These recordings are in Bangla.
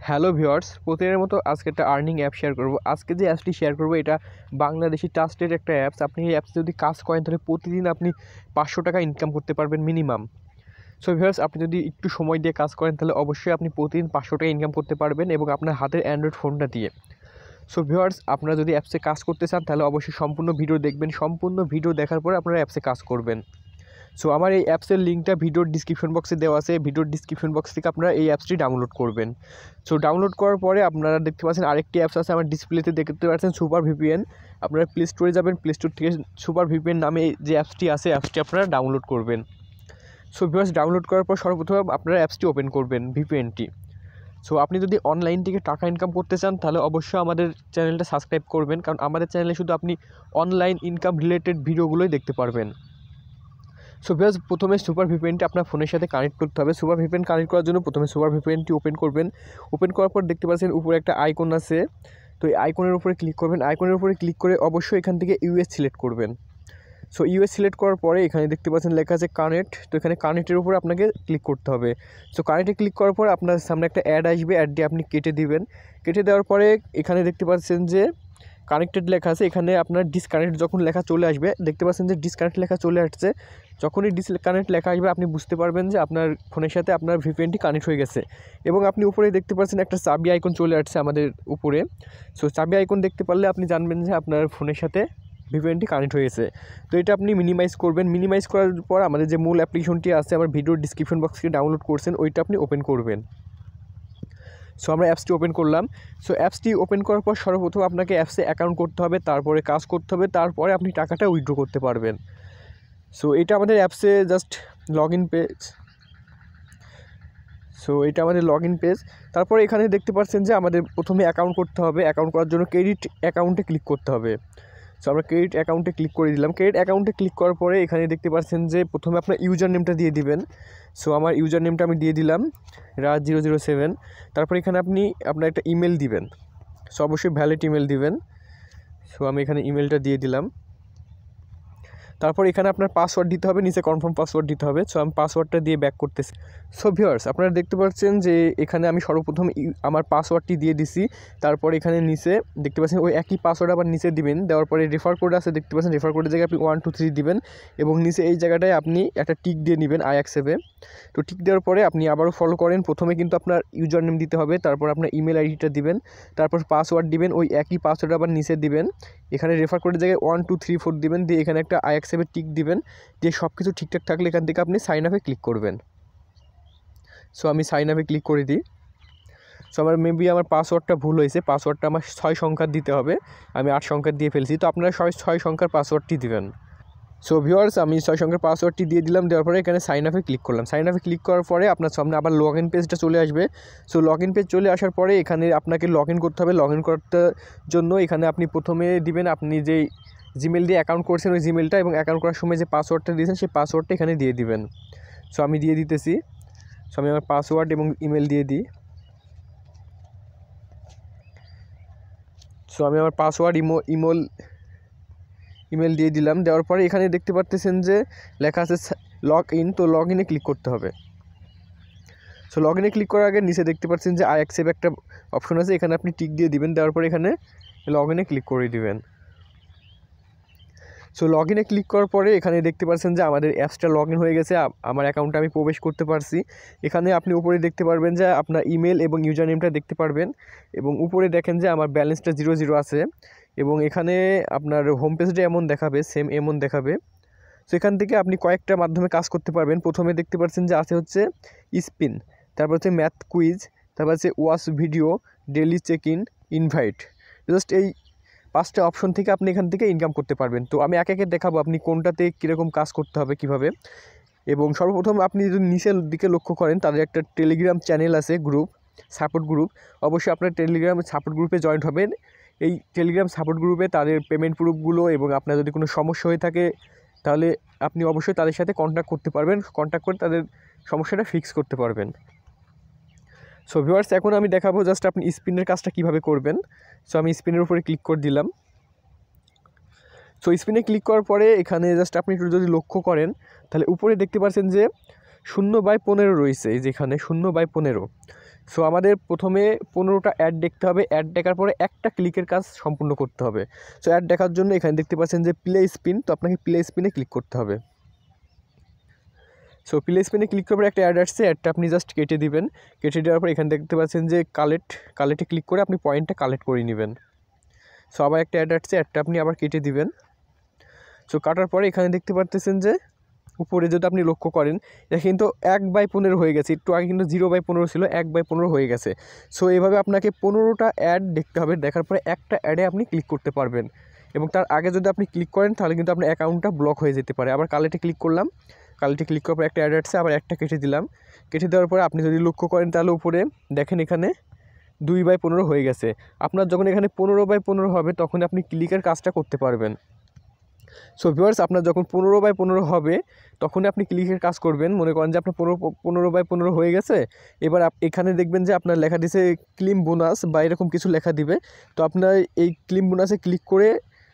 হ্যালো ভিউয়ার্স, প্রতিদিনের মতো আজকে একটা আর্নিং অ্যাপ শেয়ার করব। আজকে যে অ্যাপসটি শেয়ার করব এটা বাংলাদেশি ট্রাস্টেড একটা অ্যাপস। আপনি এই অ্যাপসে যদি কাজ করেন তাহলে প্রতিদিন আপনি 500 টাকা ইনকাম করতে পারবেন মিনিমাম। সো ভিউয়ার্স, আপনি যদি একটু সময় দিয়ে কাজ করেন তাহলে অবশ্যই আপনি প্রতিদিন 500 টাকা ইনকাম করতে পারবেন এবং আপনার হাতের অ্যান্ড্রয়েড ফোনটা দিয়ে। সো ভিউয়ার্স, আপনারা যদি অ্যাপসে কাজ করতে চান তাহলে অবশ্যই সম্পূর্ণ ভিডিও দেখবেন। সম্পূর্ণ ভিডিও দেখার পরে আপনারা অ্যাপসে কাজ করবেন। সো আমার এই অ্যাপসের লিঙ্কটা ভিডিওর ডিসক্রিপশন বক্সে দেওয়া আছে। ভিডিওর ডিসক্রিপশন বক্স থেকে আপনারা এই অ্যাপসটি ডাউনলোড করবেন। সো ডাউনলোড করার পরে আপনারা দেখতে পাচ্ছেন আরেকটি অ্যাপস আছে আমার ডিসপ্লেতে, দেখতে পাচ্ছেন সুপার ভিপিএন। আপনারা প্লে স্টোরে যাবেন, প্লে স্টোর থেকে সুপার ভিপিএন নামে যে অ্যাপসটি আছে অ্যাপসটি আপনারা ডাউনলোড করবেন। সো ভিউয়ার্স, ডাউনলোড করার পর সর্বপ্রথম আপনারা অ্যাপসটি ওপেন করবেন, ভিপিএনটি। সো আপনি যদি অনলাইন থেকে টাকা ইনকাম করতে চান তাহলে অবশ্যই আমাদের চ্যানেলটা সাবস্ক্রাইব করবেন, কারণ আমাদের চ্যানেলে শুধু আপনি অনলাইন ইনকাম রিলেটেড ভিডিওগুলোই দেখতে পারবেন। সো ভিউয়ার্স, প্রথমে সুপার ভিপিএনটি আপনার ফোনের সাথে কানেক্ট করতে হবে। সুপার ভিপিএন কানেক্ট করার জন্য প্রথমে সুপার ভিপিএনটি ওপেন করবেন। ওপেন করার পর দেখতে পাচ্ছেন উপরে একটা আইকন আছে, তো এই আইকনের উপরে ক্লিক করবেন। আইকনের উপরে ক্লিক করে অবশ্যই এখান থেকে ইউএস সিলেক্ট করবেন। সো ইউএস সিলেক্ট করার পরে এখানে দেখতে পাচ্ছেন লেখা আছে কানেক্ট, তো এখানে কানেক্টের উপরে আপনাকে ক্লিক করতে হবে। সো কানেক্টে ক্লিক করার পর আপনার সামনে একটা অ্যাড আসবে, অ্যাডটি আপনি কেটে দিবেন। কেটে দেওয়ার পরে এখানে দেখতে পাচ্ছেন যে কানেক্টেড লেখা আছে, এখানে আপনার ডিসকানেক্ট যখন লেখা চলে আসবে, দেখতে পাচ্ছেন যে ডিসকানেক্ট লেখা চলে আসছে। যখনই ডিসকানেক্ট লেখা আসবে আপনি বুঝতে পারবেন যে আপনার ফোনের সাথে আপনার ভিপিএনটি কানেক্ট হয়ে গেছে। এবং আপনি উপরে দেখতে পাচ্ছেন একটা চাবি আইকন চলে আসছে আমাদের উপরে। সো চাবি আইকন দেখতে পারলে আপনি জানবেন যে আপনার ফোনের সাথে ভিপিএনটি কানেক্ট হয়েছে। তো এটা আপনি মিনিমাইজ করবেন। মিনিমাইজ করার পর আমাদের যে মূল অ্যাপ্লিকেশনটি আছে আমার ভিডিওর ডিসক্রিপশন বক্স থেকে ডাউনলোড করছেন, ওইটা আপনি ওপেন করবেন। সো আমরা অ্যাপসটি ওপেন করলাম। সো অ্যাপসটি ওপেন করার পর সর্বপ্রথম আপনাকে অ্যাপসে অ্যাকাউন্ট করতে হবে, তারপরে কাজ করতে হবে, তারপরে আপনি টাকাটা উইথড্র করতে পারবেন। সো এটা আমাদের অ্যাপসে just log in page. So এটা আমাদের লগ ইন পেজ। তারপরে এখানে দেখতে পাচ্ছেন যে আমাদের প্রথমে অ্যাকাউন্ট করতে হবে। অ্যাকাউন্ট করার জন্য ক্রেডিট অ্যাকাউন্টে ক্লিক করতে হবে। সো আমরা ক্রেডিট অ্যাকাউন্টে ক্লিক করে দিলাম। ক্রেডিট অ্যাকাউন্টে ক্লিক করার পরে এখানে দেখতে পাচ্ছেন যে প্রথমে আপনার ইউজার নেমটা দিয়ে দিবেন। সো আমার ইউজার নেমটা আমি দিয়ে দিলাম রাজ007। তারপর এখানে আপনি আপনার একটা ইমেল দিবেন। সো অবশ্যই ভ্যালিড ইমেল দিবেন। সো আমি এখানে ইমেলটা দিয়ে দিলাম। তারপর এখানে আপনার পাসওয়ার্ড দিতে হবে, নিচে কনফার্ম পাসওয়ার্ড দিতে হবে। সো আমি পাসওয়ার্ডটা দিয়ে ব্যাক করতেছি। সো ভিউয়ার্স, আপনারা দেখতে পাচ্ছেন যে এখানে আমি সর্বপ্রথম আমার পাসওয়ার্ডটি দিয়ে দিছি। তারপর এখানে নিচে দেখতে পাচ্ছেন ওই একই পাসওয়ার্ড আবার নিচে দিবেন। দেওয়ার পরে রেফার কোড আছে, দেখতে পাচ্ছেন রেফার কোডের জায়গায় আপনি 1 2 3 দিবেন এবং নিচে এই জায়গাটায় আপনি একটা টিক দিয়ে নেবেন আই অ্যাকসেপ্টে। তো টিক দেওয়ার পরে আপনি আবারও ফলো করেন। প্রথমে কিন্তু আপনার ইউজার নেম দিতে হবে, তারপর আপনার ইমেল আইডিটা দিবেন, তারপর পাসওয়ার্ড দিবেন, ওই একই পাসওয়ার্ড আবার নিচে দিবেন। এখানে রেফার কোডের জায়গায় 1 2 3 4 দিবেন, দিয়ে এখানে একটা আই অ্যাকসেপ্টে টিক দিবেন। দিয়ে সব কিছু ঠিকঠাক থাকলে এখান থেকে আপনি সাইন আপে ক্লিক করবেন। সো আমি সাইন আপে ক্লিক করে দিই। সো আমার মেবি আমার পাসওয়ার্ডটা ভুল হয়েছে, পাসওয়ার্ডটা আমার 6 সংখ্যার দিতে হবে, আমি 8 সংখ্যার দিয়ে ফেলছি। তো আপনারা 6 সংখ্যার পাসওয়ার্ডটি দিবেন। সো ভিউয়ার্স, আমি 6 সংখ্যার পাসওয়ার্ডটি দিয়ে দিলাম। দেওয়ার পরে এখানে সাইন আপে ক্লিক করলাম। সাইন আপে ক্লিক করার পরে আপনার সামনে আবার লগ ইন পেজটা চলে আসবে। সো লগ ইন পেজ চলে আসার পরে এখানে আপনাকে লগ ইন করতে হবে। লগ ইন করতে জন্য এখানে আপনি প্রথমে দিবেন আপনি যেই জিমেল দিয়ে অ্যাকাউন্ট করছেন ওই জিমেলটা, এবং অ্যাকাউন্ট করার সময় যে পাসওয়ার্ডটা দিয়েছেন সেই পাসওয়ার্ডটা এখানে দিয়ে দিবেন। সো আমি দিয়ে দিতেছি। সো আমি আমার পাসওয়ার্ড এবং ইমেল দিয়ে দিই। সো আমি আমার পাসওয়ার্ড ইমেল দিয়ে দিলাম। দেওয়ার পরে এখানে দেখতে পারতেছেন যে লেখা আছে লগ ইন, তো লগ ইনে ক্লিক করতে হবে। সো লগ ইনে ক্লিক করার আগে নিচে দেখতে পাচ্ছেন যে আই অ্যাকসেপ্ট একটা অপশন আছে, এখানে আপনি টিক দিয়ে দিবেন। দেওয়ার পরে এখানে লগ ইনে ক্লিক করে দিবেন। সো লগ ইনে ক্লিক করার পরে এখানে দেখতে পাচ্ছেন যে আমাদের অ্যাপসটা লগ ইন হয়ে গেছে, আমার অ্যাকাউন্টে আমি প্রবেশ করতে পারছি। এখানে আপনি উপরে দেখতে পারবেন যে আপনার ইমেল এবং ইউজার নেমটা দেখতে পারবেন, এবং উপরে দেখেন যে আমার ব্যালেন্সটা 0 আছে, এবং এখানে আপনার হোম পেজটা এমন দেখাবে, সেম এমন দেখাবে। সো এখান থেকে আপনি কয়েকটা মাধ্যমে কাজ করতে পারবেন। প্রথমে দেখতে পাচ্ছেন যে আছে হচ্ছে স্পিন, তারপর হচ্ছে ম্যাথ কুইজ, তারপর হচ্ছে watch video, daily check in, invite. Just এই 5টা অপশন থেকে আপনি এখান থেকে ইনকাম করতে পারবেন। তো আমি একে একে দেখাবো আপনি কোনটাতে কীরকম কাজ করতে হবে কীভাবে। এবং সর্বপ্রথম আপনি যদি নিচের দিকে লক্ষ্য করেন তাদের একটা টেলিগ্রাম চ্যানেল আছে, গ্রুপ, সাপোর্ট গ্রুপ। অবশ্যই আপনার টেলিগ্রাম সাপোর্ট গ্রুপে জয়েন্ট হবেন। এই টেলিগ্রাম সাপোর্ট গ্রুপে তাদের পেমেন্ট প্রুফগুলো এবং আপনার যদি কোনো সমস্যা হয়ে থাকে তাহলে আপনি অবশ্যই তাদের সাথে কন্ট্যাক্ট করতে পারবেন, কন্ট্যাক্ট করে তাদের সমস্যাটা ফিক্স করতে পারবেন। সো ভিউয়ার্স, এখন আমি দেখাবো জাস্ট আপনি স্পিনের কাজটা কীভাবে করবেন। সো আমি স্পিনের উপরে ক্লিক করে দিলাম। সো স্পিনে ক্লিক করার পরে এখানে জাস্ট আপনি একটু যদি লক্ষ্য করেন তাহলে উপরে দেখতে পাচ্ছেন যে 0/15 রয়েছে, এই যেখানে 0/15। সো আমাদের প্রথমে 15টা অ্যাড দেখতে হবে, অ্যাড দেখার পরে একটা ক্লিকের কাজ সম্পূর্ণ করতে হবে। সো অ্যাড দেখার জন্য এখানে দেখতে পাচ্ছেন যে প্লে স্পিন, তো আপনাকে প্লে স্পিনে ক্লিক করতে হবে। সো প্লে স্পিনে ক্লিক করার পরে একটা অ্যাড আসছে, অ্যাডটা আপনি জাস্ট কেটে দিবেন। কেটে দেওয়ার পর এখানে দেখতে পাচ্ছেন যে কালেক্টে ক্লিক করে আপনি পয়েন্টটা কালেক্ট করে নেবেন। সো আবার একটা অ্যাড আসছে, অ্যাডটা আপনি আবার কেটে দিবেন। সো কাটার পরে এখানে দেখতে পাচ্ছেন যে উপরে যদি আপনি লক্ষ্য করেন এটা কিন্তু 1/15 হয়ে গেছে, একটু আগে কিন্তু 0/15 ছিল, 1/15 হয়ে গেছে। সো এইভাবে আপনাকে 15টা অ্যাড দেখতে হবে, দেখার পরে একটা অ্যাডে আপনি ক্লিক করতে পারবেন, এবং তার আগে যদি আপনি ক্লিক করেন তাহলে কিন্তু আপনার অ্যাকাউন্টটা ব্লক হয়ে যেতে পারে। আবার কালেক্টে ক্লিক করলাম, কালেক্টে ক্লিক করার পর একটা অ্যাড আসছে, আবার একটা কেটে দিলাম। কেটে দেওয়ার পরে আপনি যদি লক্ষ্য করেন তাহলে উপরে দেখেন এখানে 2/15 হয়ে গেছে। আপনার যখন এখানে 15/15 হবে তখন আপনি ক্লিকের কাজটা করতে পারবেন। সো ভিউয়ার্স, আপনার যখন 15/15 হবে তখনই আপনি ক্লিকের কাজ করবেন। মনে করেন যে আপনার 15/15 হয়ে গেছে, এবার এখানে দেখবেন যে আপনার লেখা দিছে ক্লেম বোনাস বা এরকম কিছু লেখা দিবে। তো আপনার এই ক্লেম বোনাসে ক্লিক করে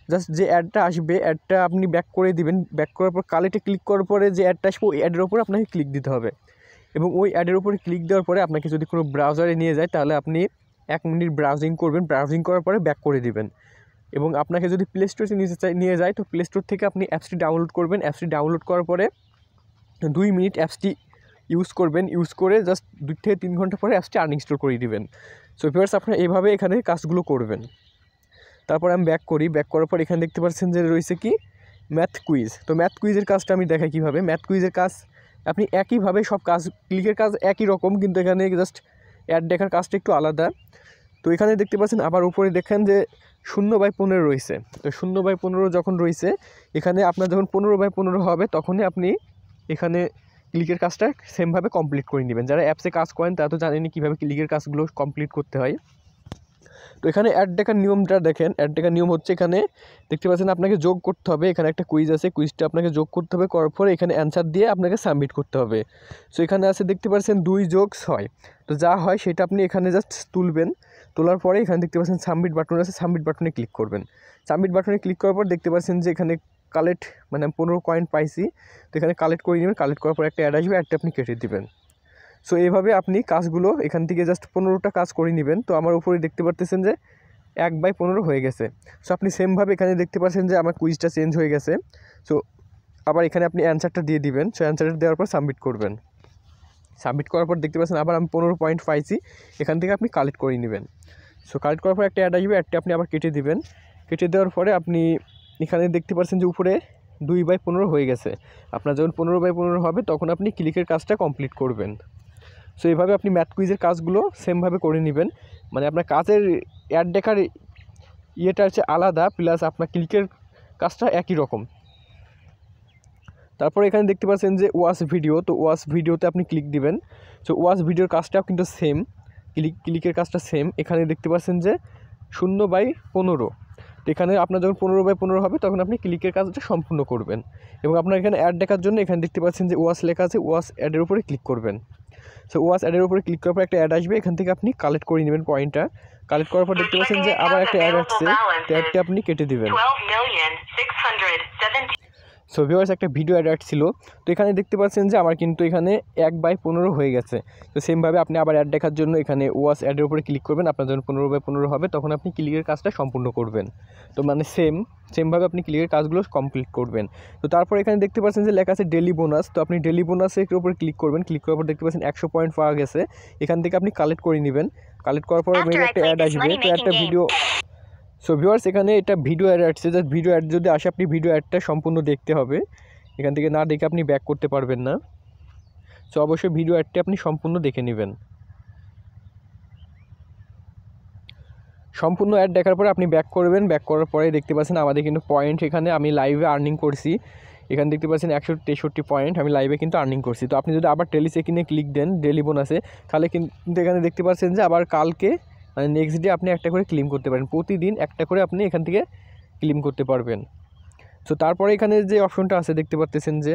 জাস্ট যে অ্যাডটা আসবে অ্যাডটা আপনি ব্যাক করে দিবেন। ব্যাক করার পর কালেক্টে ক্লিক করার পরে যে অ্যাডটা আসবে ওই অ্যাডের ওপরে আপনাকে ক্লিক দিতে হবে, এবং ওই অ্যাডের উপরে ক্লিক দেওয়ার পরে আপনাকে যদি কোনো ব্রাউজারে নিয়ে যায় তাহলে আপনি 1 মিনিট ব্রাউজিং করবেন, ব্রাউজিং করার পরে ব্যাক করে দিবেন। এবং আপনাকে যদি প্লে স্টোরে নিয়ে যায় তো প্লে স্টোর থেকে আপনি অ্যাপসটি ডাউনলোড করবেন। অ্যাপসটি ডাউনলোড করার পরে 2 মিনিট অ্যাপসটি ইউজ করবেন, ইউজ করে জাস্ট 2 থেকে 3 ঘন্টা পরে অ্যাপসটি আনইনস্টল করে দিবেন। সো ভিউয়ার্স, আপনারা এইভাবে এখানে কাজগুলো করবেন। তারপর আমি ব্যাক করি, ব্যাক করার পর এখানে দেখতে পাচ্ছেন যে রয়েছে কি ম্যাথ কুইজ। তো ম্যাথ কুইজের কাজটা আমি দেখাই কীভাবে। ম্যাথ কুইজের কাজ আপনি একইভাবে সব কাজ, ক্লিকের কাজ একই রকম, কিন্তু এখানে জাস্ট অ্যাড দেখার কাজটা একটু আলাদা। তো এখানে দেখতে পাচ্ছেন আবার উপরে দেখেন যে 0/15 রয়েছে। তো 0/15 যখন রয়েছে এখানে আপনার যখন 15/15 হবে তখনই আপনি এখানে ক্লিকের কাজটা সেমভাবে কমপ্লিট করে নেবেন। যারা অ্যাপসে কাজ করেন তারা তো জানেনই কীভাবে ক্লিকের কাজগুলো কমপ্লিট করতে হয়। তো এখানে অ্যাড দেখার নিয়মটা দেখেন। অ্যাড দেখার নিয়ম হচ্ছে এখানে দেখতে পাচ্ছেন আপনাকে যোগ করতে হবে। এখানে একটা কুইজ আছে, কুইজটা আপনাকে যোগ করতে হবে, করার পরে এখানে অ্যান্সার দিয়ে আপনাকে সাবমিট করতে হবে। সো এখানে আছে দেখতে পাচ্ছেন 2 + 6, তো যা হয় সেটা আপনি এখানে জাস্ট তুলবেন। তোলার পরে এখানে দেখতে পাচ্ছেন সাবমিট বাটন আছে, সাবমিট বাটনে ক্লিক করবেন। সাবমিট বাটনে ক্লিক করার পর দেখতে পাচ্ছেন যে এখানে কালেক্ট, মানে 15 কয়েন পাইছি, তো এখানে কালেক্ট করে নেবেন। কালেক্ট করার পর একটা অ্যাড আসবে, অ্যাডটা আপনি কেটে দেবেন। সো এইভাবে আপনি কাজগুলো এখান থেকে জাস্ট 15টা কাজ করে নেবেন। তো আমার উপরে দেখতে পাচ্ছেন যে 1/15 হয়ে গেছে। সো আপনি সেমভাবে এখানে দেখতে পাচ্ছেন যে আমার কুইজটা চেঞ্জ হয়ে গেছে। সো আবার এখানে আপনি অ্যান্সারটা দিয়ে দিবেন। সো অ্যান্সারটা দেওয়ার পর সাবমিট করবেন। সাবমিট করার পর দেখতে পাচ্ছেন আবার আমি 15 পয়েন্ট পাইছি, এখান থেকে আপনি কালেক্ট করে নেবেন। সো কালেক্ট করার পর একটা অ্যাড আসবে, অ্যাডটা আপনি আবার কেটে দিবেন। কেটে দেওয়ার পরে আপনি এখানে দেখতে পাচ্ছেন যে উপরে 2/15 হয়ে গেছে। আপনার যখন 15/15 হবে তখন আপনি ক্লিকের কাজটা কমপ্লিট করবেন। সো এইভাবে আপনি ম্যাথ কুইজের কাজগুলো সেমভাবে করে নেবেন। মানে আপনার কাজের অ্যাড দেখার ইয়েটা হচ্ছে আলাদা, প্লাস আপনার ক্লিকের কাজটা একই রকম। তারপর এখানে দেখতে পাচ্ছেন যে ওয়াচ ভিডিও, তো ওয়াচ ভিডিওতে আপনি ক্লিক দিবেন। সো ওয়াচ ভিডিওর কাজটাও কিন্তু সেম, ক্লিকের কাজটা সেম। এখানে দেখতে পাচ্ছেন যে 0/15, তো এখানে আপনার যখন 15/15 হবে তখন আপনি ক্লিকের কাজটা সম্পূর্ণ করবেন। এবং আপনার এখানে অ্যাড দেখার জন্য এখানে দেখতে পাচ্ছেন যে ওয়াচ লেখা আছে, ওয়াচ অ্যাডের উপরে ক্লিক করবেন। সো ওয়াচ অ্যাডের উপরে ক্লিক করার পর একটা অ্যাড আসবে, এখান থেকে আপনি কালেক্ট করে নেবেন পয়েন্টটা। কালেক্ট করার পর দেখতে পাচ্ছেন যে আবার একটা অ্যাড আসছে, অ্যাডটা আপনি কেটে দেবেন। সো ভিউয়ার্স, একটা ভিডিও অ্যাড ছিল, তো এখানে দেখতে পাচ্ছেন যে আমার কিন্তু এখানে 1/15 হয়ে গেছে। তো সেমভাবে আপনি আবার অ্যাড দেখার জন্য এখানে ওয়াচ অ্যাডের উপরে ক্লিক করবেন। আপনার যখন 15/15 হবে তখন আপনি ক্লিকের কাজটা সম্পূর্ণ করবেন। তো মানে সেমভাবে আপনি ক্লিকের কাজগুলো কমপ্লিট করবেন। তো তারপর এখানে দেখতে পাচ্ছেন যে লেখা আছে ডেলি বোনাস, তো আপনি ডেলি বোনাসের উপরে ক্লিক করবেন। ক্লিক করার পর দেখতে পাচ্ছেন 100 পয়েন্ট পাওয়া গেছে, এখান থেকে আপনি কালেক্ট করে নেবেন। কালেক্ট করার পর মেবি একটা অ্যাড আসবে, তো একটা ভিডিও। সো ভিউয়ার্স, এখানে এটা ভিডিও অ্যাড আসছে, জাস্ট ভিডিও অ্যাড যদি আসে আপনি ভিডিও অ্যাডটা সম্পূর্ণ দেখতে হবে। এখান থেকে না দেখে আপনি ব্যাক করতে পারবেন না। সো অবশ্যই ভিডিও অ্যাডটি আপনি সম্পূর্ণ দেখে নেবেন। সম্পূর্ণ অ্যাড দেখার পরে আপনি ব্যাক করবেন। ব্যাক করার পরে দেখতে পাচ্ছেন আমাদের কিন্তু পয়েন্ট, এখানে আমি লাইভে আর্নিং করছি। এখানে দেখতে পাচ্ছেন 163 পয়েন্ট আমি লাইভে কিন্তু আর্নিং করছি। তো আপনি যদি আবার টেলিচেকিংয়ে ক্লিক দেন ডেলি বোনাসে, তাহলে কিন্তু এখানে দেখতে পাচ্ছেন যে আবার কালকে মানে নেক্সট ডে আপনি একটা করে ক্লেম করতে পারেন। প্রতিদিন একটা করে আপনি এখান থেকে ক্লেম করতে পারবেন। সো তারপরে এখানে যে অপশনটা আছে দেখতে পাচ্ছেন যে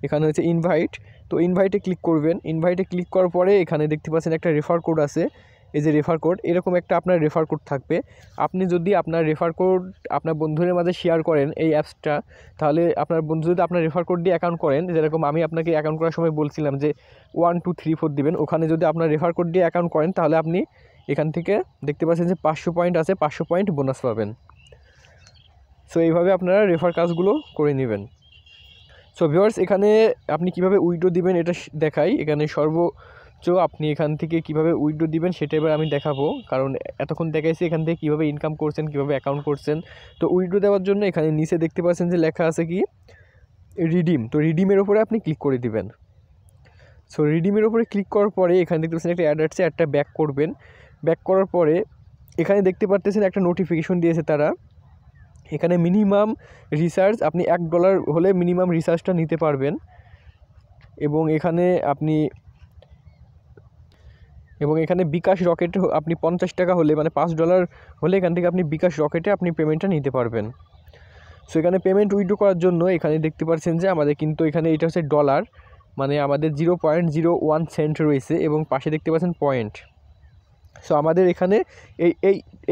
এখানে হচ্ছে ইনভাইট, তো ইনভাইটে ক্লিক করবেন। ইনভাইটে ক্লিক করার পরে এখানে দেখতে পাচ্ছেন একটা রেফার কোড আছে, এই যে রেফার কোড, এরকম একটা আপনার রেফার কোড থাকবে। আপনি যদি আপনার রেফার কোড আপনার বন্ধুদের মাঝে শেয়ার করেন এই অ্যাপসটা, তাহলে আপনার বন্ধু যদি আপনার রেফার কোড দিয়ে অ্যাকাউন্ট করেন, যেরকম আমি আপনাকে অ্যাকাউন্ট করার সময় বলছিলাম যে 1 2 3 4 দিবেন, ওখানে যদি আপনার রেফার কোড দিয়ে অ্যাকাউন্ট করেন তাহলে আপনি এখান থেকে দেখতে পাচ্ছেন যে 500 পয়েন্ট আছে, 500 পয়েন্ট বোনাস পাবেন। সো এইভাবে আপনারা রেফার কাজগুলো করে নেবেন। সো ভিউয়ার্স, এখানে আপনি কিভাবে উইথড্র দিবেন এটা দেখাই। এখানে সর্বোচ্চ আপনি এখান থেকে কিভাবে উইথড্র দিবেন সেটা এবার আমি দেখাবো, কারণ এতক্ষণ দেখাইছি এখান থেকে কীভাবে ইনকাম করছেন, কীভাবে অ্যাকাউন্ট করছেন। তো উইথড্র দেওয়ার জন্য এখানে নিচে দেখতে পাচ্ছেন যে লেখা আছে কি রিডিম। তো রিডিমের উপরে আপনি ক্লিক করে দিবেন। সো রিডিমের উপরে ক্লিক করার পরে এখানে দেখতে পাচ্ছেন একটা অ্যাড আসছে, অ্যাডটা ব্যাক করবেন। ব্যাক করার পরে এখানে দেখতে পাচ্ছেন একটা নোটিফিকেশন দিয়েছে তারা। এখানে মিনিমাম রিচার্জ আপনি $1 হলে মিনিমাম রিচার্জটা নিতে পারবেন, এবং এখানে বিকাশ রকেট আপনি 50 টাকা হলে মানে $5 হলে এখান থেকে আপনি বিকাশ রকেটে আপনি পেমেন্টটা নিতে পারবেন। সো এখানে পেমেন্ট উইথড্র করার জন্য এখানে দেখতে পাচ্ছেন যে আমাদের কিন্তু এখানে এটা হচ্ছে ডলার, মানে আমাদের 0.01 সেন্ট রয়েছে এবং পাশে দেখতে পাচ্ছেন পয়েন্ট। সো আমাদের এখানে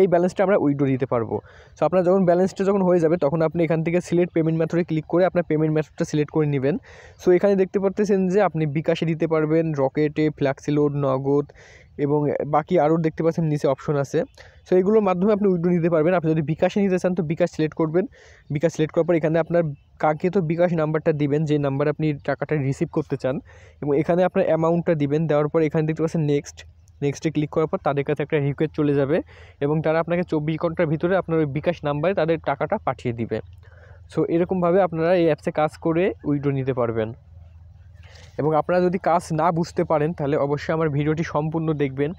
এই ব্যালেন্সটা আমরা উইথড্র দিতে পারবো। সো আপনার যখন ব্যালেন্সটা যখন হয়ে যাবে তখন আপনি এখান থেকে সিলেক্ট পেমেন্ট মেথডে ক্লিক করে আপনার পেমেন্ট মেথডটা সিলেক্ট করে নেবেন। সো এখানে দেখতে পাচ্ছেন যে আপনি বিকাশে দিতে পারবেন, রকেটে, ফ্ল্যাক্সিলোড, নগদ এবং বাকি আরও দেখতে পাচ্ছেন নিচে অপশন আছে। সো এগুলোর মাধ্যমে আপনি উইথড্র নিতে পারবেন। আপনি যদি বিকাশে নিতে চান তো বিকাশ সিলেক্ট করবেন। বিকাশ সিলেক্ট করার পর এখানে আপনার কাঙ্ক্ষিত বিকাশ নাম্বারটা দিবেন, যে নাম্বার আপনি টাকাটা রিসিভ করতে চান, এবং এখানে আপনার অ্যামাউন্টটা দিবেন। দেওয়ার পর এখানে দেখতে পাচ্ছেন নেক্সটে ক্লিক করার পর তাদের কাছে একটা রিকোয়েস্ট চলে যাবে এবং তারা আপনাকে 24 ঘন্টার ভিতরে আপনার ওই বিকাশ নাম্বারে তাদের টাকাটা পাঠিয়ে দিবে। সো এরকমভাবে আপনারা এই অ্যাপসে কাজ করে উইথড্র নিতে পারবেন। এবং আপনারা যদি কাজ না বুঝতে পারেন তাহলে অবশ্যই আমার ভিডিওটি সম্পূর্ণ দেখবেন,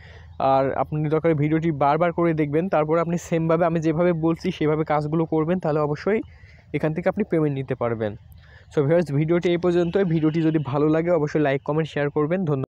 আর আপনি দরকার ভিডিওটি বারবার করে দেখবেন। তারপর আপনি সেমভাবে আমি যেভাবে বলছি সেভাবে কাজগুলো করবেন, তাহলে অবশ্যই এখান থেকে আপনি পেমেন্ট নিতে পারবেন। সো ভিউয়ার্স, ভিডিওটি এই পর্যন্তই। ভিডিওটি যদি ভালো লাগে অবশ্যই লাইক, কমেন্ট, শেয়ার করবেন। ধন্যবাদ।